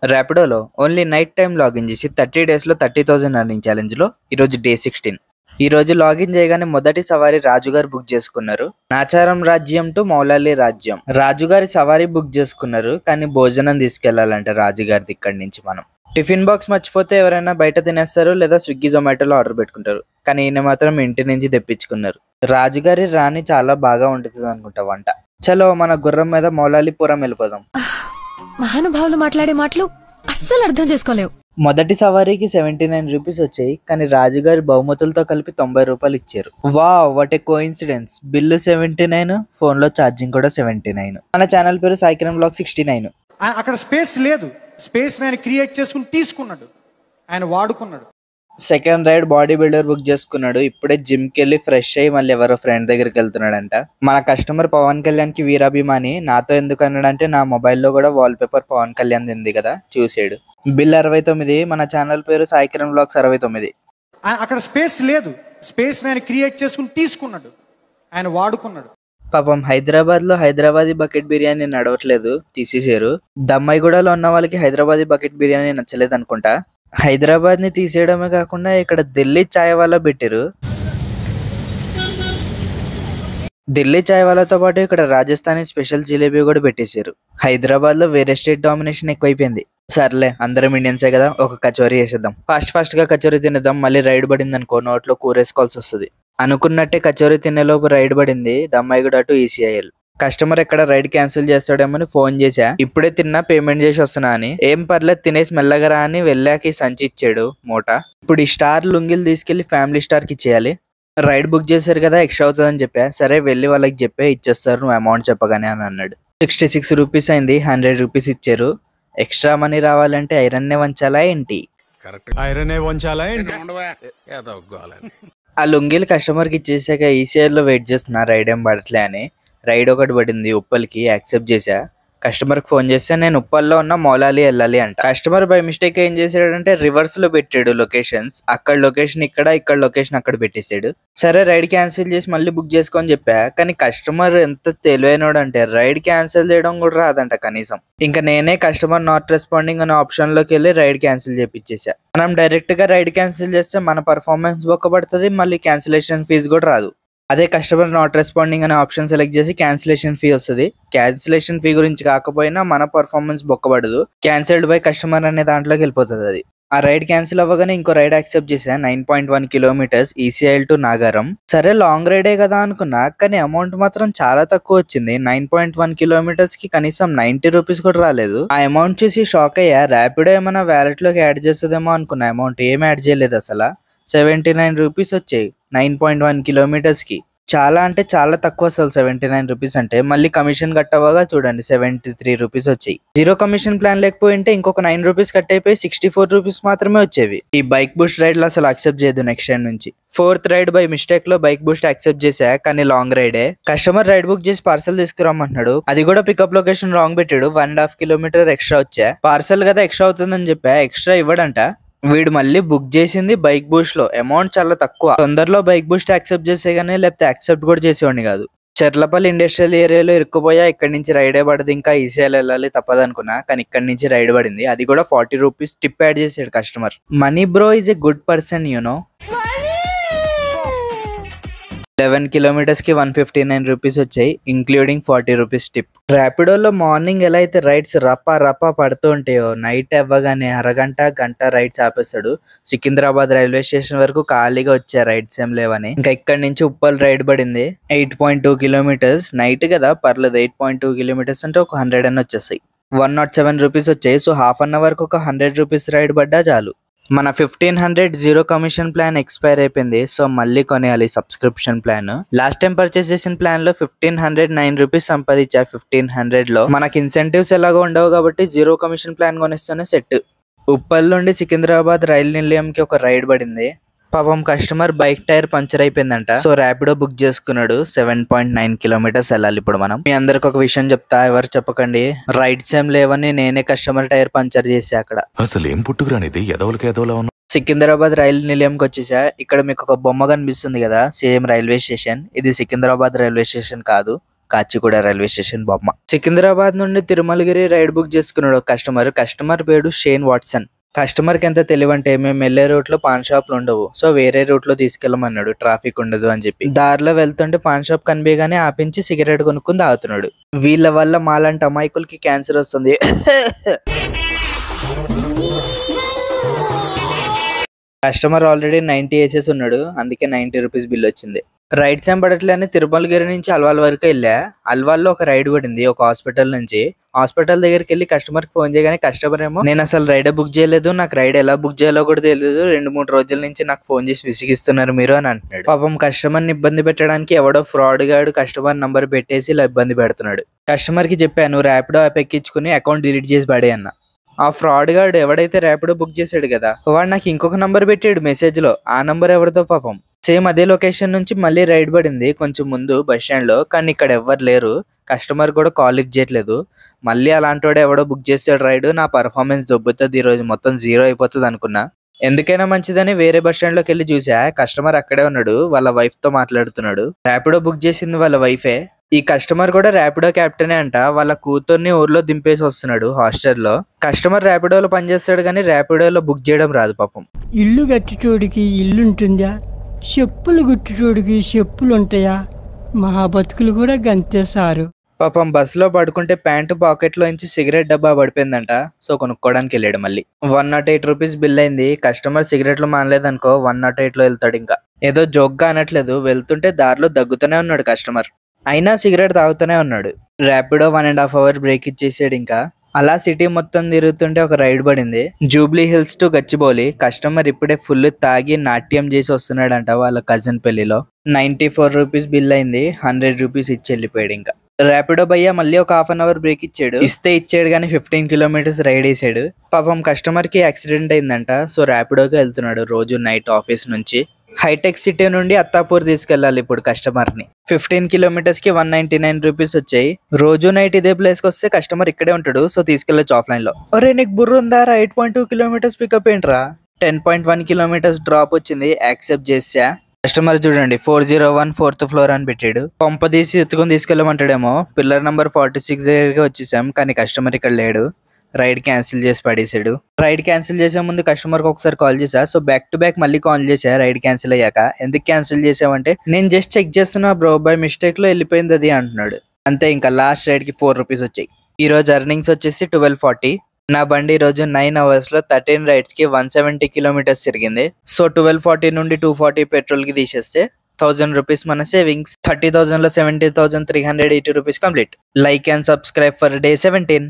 ర్యాపిడోలో only night time login చేసి 30 డేస్‌లో 30,000 earning ఛాలెంజ్‌లో ఈరోజు డే 16. ఈరోజు లాగిన్ చేయగానే మొదటి సవారీ రాజుగారు బుక్ చేసుకున్నారు. నాచారం రాజ్యం టు మౌలాలి రాజ్యం. రాజుగారి సవారీ బుక్ చేసుకున్నారు. కానీ భోజనం తీసుకెళ్లాలంటే రాజుగారిది ఇక్కడి నుంచి మనం. టిఫిన్ బాక్స్ మర్చిపోతే ఎవరైనా బయట తినేస్తారు లేదా స్విగ్గీ జొమాటోలో ఆర్డర్ పెట్టుకుంటారు. కానీ ఈయన మాత్రం ఇంటి నుంచి తెప్పించుకున్నారు. రాజుగారి రాణి చాలా బాగా వండుతుంది అనుకుంటా వంట. చలో మన గుర్రం మీద మౌలాలిపురం వెళ్ళిపోదాం. మహానుభావులు మాట్లాడే మాటలు అస్సలు అర్థం చేసుకోలేవు. మొదటి సవారీకి 79 రూపీస్ వచ్చాయి. కానీ రాజుగారి బహుమతులతో కలిపి 90 రూపాయలు ఇచ్చారు. Wow, what a coincidence. Bill 79, phone లో ఛార్జింగ్ కూడా 79. మన ఛానల్ పేరు సాయికిరణ్ బ్లాగ్ 69. అక్కడ స్పేస్ లేదు, స్పేస్ ఆయన క్రియేట్ చేసుకుని తీసుకున్నాడు, ఆయన వాడుకున్నాడు. Second ride body builder book చేసుకున్నాడు. ఇప్పుడే జిమ్ కి వెళ్ళి ఫ్రెష్ అయ్యి మళ్ళీ ఎవరో ఫ్రెండ్ దగ్గరికి వెళ్తున్నాడంట. మన కస్టమర్ పవన్ కళ్యాణ్ కి వీరాభిమాని. నాతో ఎందుకు అన్నాడంటే నా మొబైల్లో కూడా వాల్ పేపర్ పవన్ కళ్యాణ్ ఉంది కదా, చూసాడు. బిల్ 69. మన ఛానల్ పేరు సాయికిరణ్ బ్లాగ్స్ 69. అక్కడ స్పేస్ లేదు, స్పేస్ ఆయన క్రియేట్ చేసుకుని తీసుకున్నాడు, ఆయన వాడుకున్నాడు. పాపం హైదరాబాద్ లో హైదరాబాదీ బకెట్ బిర్యానీ నడవట్లేదు, తీసేసారు. దమ్మాయిగూడలో ఉన్న వాళ్ళకి హైదరాబాదీ బకెట్ బిర్యానీ నచ్చలేదు అనుకుంటా. హైదరాబాద్ ని తీసేయడమే కాకుండా ఇక్కడ ఢిల్లీ చాయ్ వాలా పెట్టారు. ఢిల్లీ చాయ్ వాలాతో పాటు ఇక్కడ రాజస్థానీ స్పెషల్ జిలేబీ కూడా పెట్టేశారు. హైదరాబాద్ లో వేరే స్టేట్ డామినేషన్ ఎక్కువైపోయింది. సర్లే, అందరం ఇండియన్సే కదా, ఒక కచోరీ వేసేద్దాం. ఫాస్ట్ గా కచోరీ తినేద్దాం. మళ్ళీ రైడ్ పడింది అనుకో, నోట్లో కూరేసుకోవాల్సి వస్తుంది. అనుకున్నట్టే కచోరీ తినేలోపు రైడ్ పడింది దమ్మాయిగూడ టు ఈసీఐఎల్. కస్టమర్ ఎక్కడ రైడ్ క్యాన్సిల్ చేస్తాడేమని ఫోన్ చేశా. ఇప్పుడే తిన్నా, పేమెంట్ చేసి వస్తున్నా అని. ఏం పర్లేదు తినేసి మెల్లగరా అని వెళ్ళాక సంచి ఇచ్చాడు మూట. ఇప్పుడు ఈ స్టార్ లుంగిలు తీసుకెళ్లి ఫ్యామిలీ స్టార్ కి ఇచ్చేయాలి. రైడ్ బుక్ చేశారు కదా, ఎక్స్ట్రా అవుతుందని చెప్పా. సరే వెళ్ళి వాళ్ళకి చెప్పే ఇచ్చేస్తారు నువ్వు అమౌంట్ చెప్పగానే అని అన్నాడు. 66 రూపీస్ అయింది. 100 రూపీస్ ఇచ్చారు. ఎక్స్ట్రా మనీ రావాలంటే ఐరన్నే వంచాలా ఏంటి? ఆ లుంగీలు కస్టమర్ కి ఇచ్చేసాక ఈసీఆర్ లో వెయిట్ చేస్తున్నా రైడ్ ఏం పడట్లే అని. రైడ్ ఒకటి పడింది ఉప్పల్కి, యాక్సెప్ట్ చేశా. కస్టమర్ కి ఫోన్ చేస్తే నేను ఉప్పల్లో ఉన్న మౌలాలి వెళ్ళాలి అంట. కస్టమర్ బై మిస్టేక్ ఏం చేసాడంటే రివర్స్ లో పెట్టాడు లొకేషన్స్. అక్కడ లొకేషన్ ఇక్కడ, ఇక్కడ లొకేషన్ అక్కడ పెట్టేశాడు. సరే రైడ్ క్యాన్సిల్ చేసి మళ్ళీ బుక్ చేసుకోని చెప్పా. కానీ కస్టమర్ ఎంత తెలివైనోడు అంటే రైడ్ క్యాన్సిల్ చేయడం కూడా రాదంట కనీసం. ఇంకా నేనే కస్టమర్ నాట్ రెస్పాండింగ్ అనే ఆప్షన్ లోకి వెళ్ళి రైడ్ క్యాన్సిల్ చేపించేసా. మనం డైరెక్ట్ గా రైడ్ క్యాన్సిల్ చేస్తే మన పర్ఫార్మెన్స్ బొక్కబడుతుంది, మళ్ళీ క్యాన్సిలేషన్ ఫీజు కూడా రాదు. అదే కస్టమర్ నాట్ రెస్పాండింగ్ అనే ఆప్షన్ సెలెక్ట్ చేసి క్యాన్సిలేషన్ ఫీ వస్తుంది. క్యాన్సిలేషన్ ఫీ గురించి కాకపోయినా మన పర్ఫార్మెన్స్ బొక్కబడదు. క్యాన్సిల్డ్ బై కస్టమర్ అనే దాంట్లోకి వెళ్ళిపోతుంది అది. ఆ రైడ్ క్యాన్సిల్ అవ్వగానే ఇంకో రైడ్ యాక్సెప్ట్ చేశా. 9.1 కిలోమీటర్స్ ఈసీఐఎల్ టు నాగారం. సరే లాంగ్ రైడే కదా అనుకున్నా, కానీ అమౌంట్ మాత్రం చాలా తక్కువ వచ్చింది. 9.1 కిలోమీటర్స్ కి కనీసం 90 రూపీస్ కూడా రాలేదు. ఆ అమౌంట్ చూసి షాక్ అయ్యా. ర్యాపిడో ఏమైనా వ్యాలెట్ లోకి యాడ్ చేస్తుందేమో అనుకున్నా. అమౌంట్ ఏం యాడ్ చేయలేదు అసలు. 79 రూపీస్ వచ్చాయి 9.1 కిలోమీటర్స్ కి. చాలా అంటే చాలా తక్కువ అసలు 79 రూపీస్ అంటే. మళ్ళీ కమిషన్ కట్టవగా చూడండి 73 రూపీస్ వచ్చాయి. జీరో కమిషన్ ప్లాన్ లేకపోయింటే ఇంకొక 9 రూపీస్ కట్ అయిపోయి 64 రూపీస్ మాత్రమే వచ్చేవి. ఈ బైక్ బూస్ట్ రైడ్ లో అసలు యాక్సెప్ట్ చేయదు నెక్స్ట్ టైం నుంచి. ఫోర్త్ రైడ్ బై మిస్టేక్ లో బైక్ బూస్ట్ యాక్సెప్ట్ చేశా, కానీ లాంగ్ రైడే. కస్టమర్ రైడ్ బుక్ చేసి పార్సల్ తీసుకురమ్మంటున్నాడు. అది కూడా పికప్ లొకేషన్ రాంగ్ పెట్టాడు. 1.5 కిలోమీటర్ ఎక్స్ట్రా వచ్చా. పార్సల్ కదా ఎక్స్ట్రా అవుతుందని చెప్పా, ఎక్స్ట్రా ఇవ్వడంట. వీడు మళ్ళీ బుక్ చేసింది బైక్ బూస్ట్ లో. అమౌంట్ చాలా తక్కువ. తొందరలో బైక్ బూస్ట్ యాక్సెప్ట్ చేసే గానీ, లేకపోతే యాక్సెప్ట్ కూడా చేసేవాడిని కాదు. చెర్లపల్లి ఇండస్ట్రియల్ ఏరియాలో ఇరుక్కుపోయా. ఇక్కడ నుంచి రైడే పడింది. ఇంకా ఈసీఐఎల్ వెళ్ళాలి తప్పదు అనుకున్నా, కానీ ఇక్కడ నుంచి రైడ్ పడింది. అది కూడా 40 రూపీస్ టిప్ యాడ్ చేసాడు customer. Money bro is a good person you know. 11 kilometres కి 159 రూపీస్ వచ్చాయి, ఇంక్లూడింగ్ 40 రూపీస్ టిప్. ర్యాపిడోలో మార్నింగ్ ఎలా అయితే రైడ్స్ రప్పా పడుతూ ఉంటాయో, నైట్ అవ్వగానే గంట రైడ్స్ ఆపేస్తాడు. సికింద్రాబాద్ రైల్వే స్టేషన్ వరకు ఖాళీగా వచ్చే రైడ్స్ ఏం లేవని. ఇంకా ఇక్కడ నుంచి ఉప్పల్ రైడ్ పడింది 8.2 కిలోమీటర్స్. నైట్ కదా పర్లేదు, 8.2 కిలోమీటర్స్ అంటే ఒక 100 అని వచ్చేసాయి. 107 రూపీస్ వచ్చాయి. సో హాఫ్ అన్ అవర్ కు ఒక 100 రూపీస్ రైడ్ పడ్డా చాలు. మన 1500 జీరో కమిషన్ ప్లాన్ ఎక్స్పైర్ అయిపోయింది. సో మళ్ళీ కొనేయాలి subscription plan. Last time purchase చేసిన ప్లాన్ లో 1509 రూపీస్ సంపాదించా. 1500 లో మనకి ఇన్సెంటివ్స్ ఎలాగో ఉండవు కాబట్టి జీరో కమిషన్ ప్లాన్ కొనిస్తేనే సెట్. ఉప్పల్ నుండి సికింద్రాబాద్ రైలు నిలయంకి ఒక రైడ్ పడింది. పాపం కస్టమర్ బైక్ టైర్ పంచర్ అయిపోయిందంట. సో ర్యాపిడో బుక్ చేసుకున్నాడు. 7.9 కిలోమీటర్స్ వెళ్ళాలి ఇప్పుడు మనం. మీ అందరికి ఒక విషయం చెప్తా, ఎవరు చెప్పకండి. రైడ్స్ ఏం లేవని నేనే కస్టమర్ టైర్ పంచర్ చేసా అక్కడ. అసలు ఏం పుట్టుకురానిది ఎదవలకేదోలా ఉన్నా. సికింద్రాబాద్ రైలు నిలయంకి వచ్చేసా. ఇక్కడ మీకు ఒక బొమ్మ కనిపిస్తుంది కదా, సేమ్ రైల్వే స్టేషన్. ఇది సికింద్రాబాద్ రైల్వే స్టేషన్ కాదు, కాచిగూడ రైల్వే స్టేషన్ బొమ్మ. సికింద్రాబాద్ నుండి తిరుమలగిరి రైడ్ బుక్ చేసుకున్నాడు కస్టమర్ పేరు షేన్ వాట్సన్. కస్టమర్ కి ఎంత తెలివంటే మేము వెళ్లే రూట్ లో పాన్ షాప్లు ఉండవు, సో వేరే రూట్ లో తీసుకెళ్ళమన్నాడు, ట్రాఫిక్ ఉండదు అని చెప్పి. దారిలో వెళ్తుంటే పాన్ షాప్ కనిపించగానే ఆపించి సిగరెట్ కొనుక్కుని తాగుతున్నాడు. వీళ్ళ వల్ల మాలాంటి అమాయకులకి క్యాన్సర్ వస్తుంది. కస్టమర్ ఆల్రెడీ 90 వేసేసి ఉన్నాడు, అందుకే 90 రూపీస్ బిల్ వచ్చింది. రైడ్స్ ఏం పడట్లే అని తిరుమలగిరి నుంచి అల్వాల్ వరకు వెళ్ళా. అల్వాల్లో ఒక రైడ్ పడింది ఒక హాస్పిటల్ నుంచి. హాస్పిటల్ దగ్గరికి వెళ్ళి కస్టమర్ కి ఫోన్ చేయగానే కస్టమర్ ఏమో నేను అసలు రైడే బుక్ చేయలేదు, నాకు రైడ్ ఎలా బుక్ చేయాలో కూడా తెలియదు, 2-3 రోజుల నుంచి నాకు ఫోన్ చేసి విసిగిస్తున్నారు మీరు అని అంటున్నాడు. పాపం కస్టమర్ ని ఇబ్బంది పెట్టడానికి ఎవడో ఫ్రాడ్ గాడు కస్టమర్ నంబర్ పెట్టేసి ఇలా ఇబ్బంది పెడుతున్నాడు. కస్టమర్ కి చెప్పాను ర్యాపిడో యాప్ ఎక్కించుకుని అకౌంట్ డిలీట్ చేసి పడే అన్న. ఆ ఫ్రాడ్ గాడు ఎవడైతే ర్యాపిడో బుక్ చేశాడు కదా, వాడు నాకు ఇంకొక నంబర్ పెట్టాడు మెసేజ్ లో. ఆ నంబర్ ఎవరితో పాపం. సేమ్ అదే లొకేషన్ నుంచి మళ్ళీ రైడ్ పడింది కొంచెం ముందు బస్ స్టాండ్ లో, కానీ ఇక్కడ ఎవ్వరు లేరు. కస్టమర్ కూడా కాల్ లిఫ్ట్ చేయట్లేదు. మళ్ళీ అలాంటి వాడు ఎవడో బుక్ చేసాడు రైడ్, నా పర్ఫార్మెన్స్ దొబ్బుతుంది, ఈ రోజు మొత్తం 0 అయిపోతుంది అనుకున్నా. ఎందుకైనా మంచిదని వేరే బస్ స్టాండ్ లోకి వెళ్ళి చూసా. కస్టమర్ అక్కడే ఉన్నాడు, వాళ్ళ వైఫ్ తో మాట్లాడుతున్నాడు. ర్యాపిడో బుక్ చేసింది వాళ్ళ వైఫే. ఈ కస్టమర్ కూడా ర్యాపిడో క్యాప్టెనే అంట. వాళ్ళ కూతుర్ని ఊర్లో దింపేసి వస్తున్నాడు హాస్టల్లో. కస్టమర్ ర్యాపిడోలో పనిచేస్తాడు కానీ ర్యాపిడోలో బుక్ చేయడం రాదు పాపం. ఇల్లు కట్టుచోడికి ఇల్లుంటుందా, చెప్పులు గుట్టుచోడికి చెప్పులుంటాయా, మహా బతుకులు కూడా గంతే సారు. పాపం బస్సులో పడుకుంటే ప్యాంటు పాకెట్లో నుంచి సిగరెట్ డబ్బా పడిపోయిందంట. సో కొనుక్కోవడానికి వెళ్ళాడు. మళ్ళీ 108 రూపీస్ బిల్ అయింది. కస్టమర్ సిగరెట్లు మానలేదనుకో 108లో వెళ్తాడు. ఇంకా ఏదో జోక్గా అనట్లేదు, వెళ్తుంటే దారిలో దగ్గుతూనే ఉన్నాడు కస్టమర్, అయినా సిగరెట్ తాగుతూనే ఉన్నాడు. ర్యాపిడో 1.5 అవర్ బ్రేక్ ఇచ్చేసాడు. ఇంకా అలా సిటీ మొత్తం తిరుగుతుంటే ఒక రైడ్ పడింది, Jubilee hills to Gachibowli. Customer ఇప్పుడే ఫుల్ తాగి నాట్యం చేసి వస్తున్నాడంట వాళ్ళ కజిన్ పెళ్లిలో. 94 రూపీస్ బిల్ అయింది. 100 రూపీస్ ఇచ్చి వెళ్ళిపోయాడు. ఇంకా ర్యాపిడో భయ్య మళ్ళీ ఒక హాఫ్ అన్ అవర్ బ్రేక్ ఇచ్చాడు. ఇచ్చాడు కానీ 15 కిలోమీటర్స్ రైడ్ వేసాడు. పాపం కస్టమర్ కి యాక్సిడెంట్ అయిందంట. సో ర్యాపిడోకి వెళ్తున్నాడు రోజు నైట్ ఆఫీస్ నుంచి. హైటెక్ సిటీ నుండి అత్తాపూర్ తీసుకెళ్లాలి ఇప్పుడు కస్టమర్ ని. 15 కిలోమీటర్స్ కి 199 రూపీస్ వచ్చాయి. రోజు నైట్ ఇదే ప్లేస్ కి వస్తే కస్టమర్ ఇక్కడే ఉంటాడు, సో తీసుకెళ్లొచ్చు ఆఫ్లైన్ లో. ఒరే నీకు బుర్ర ఉందారా, 8.2 కిలోమీటర్స్ పికప్ ఏంట్రా, 10.1 కిలోమీటర్స్ డ్రాప్ వచ్చింది, యాక్సెప్ట్ చేసా. కస్టమర్ చూడండి 401 4th ఫ్లోర్ అని పెట్టాడు. పంప తీసి ఎత్తుకొని తీసుకెళ్ళమంటాడేమో. పిల్లర్ నంబర్ 46 దగ్గరగా వచ్చేసాం, కానీ కస్టమర్ ఇక్కడ లేడు. రైడ్ క్యాన్సిల్ చేసి పడేసాడు. రైడ్ క్యాన్సిల్ చేసే ముందు కస్టమర్ కి ఒకసారి కాల్ చేసా. సో బ్యాక్ టు బ్యాక్ మళ్ళీ కాల్ చేసా రైడ్ క్యాన్సిల్ అయ్యాక. ఎందుకు క్యాన్సిల్ చేసావంటే నేను జస్ట్ చెక్ చేస్తున్నా బ్రో, బై మిస్టేక్ లో వెళ్ళిపోయింది అది అంటున్నాడు. అంతే, ఇంకా లాస్ట్ రైడ్ కి 4 రూపీస్ వచ్చాయి. ఈ రోజు ఎర్నింగ్స్ వచ్చేసి 1240. నా బండి ఈ రోజు 9 అవర్స్ లో 13 రైడ్స్ కి 170 కిలోమీటర్స్ తిరిగింది. సో 1240 నుండి 240 పెట్రోల్ కి తీసేస్తే 1000 రూపీస్ మన సేవింగ్స్. 30,000 లో 70,380 rupees complete. Like and subscribe for day 17.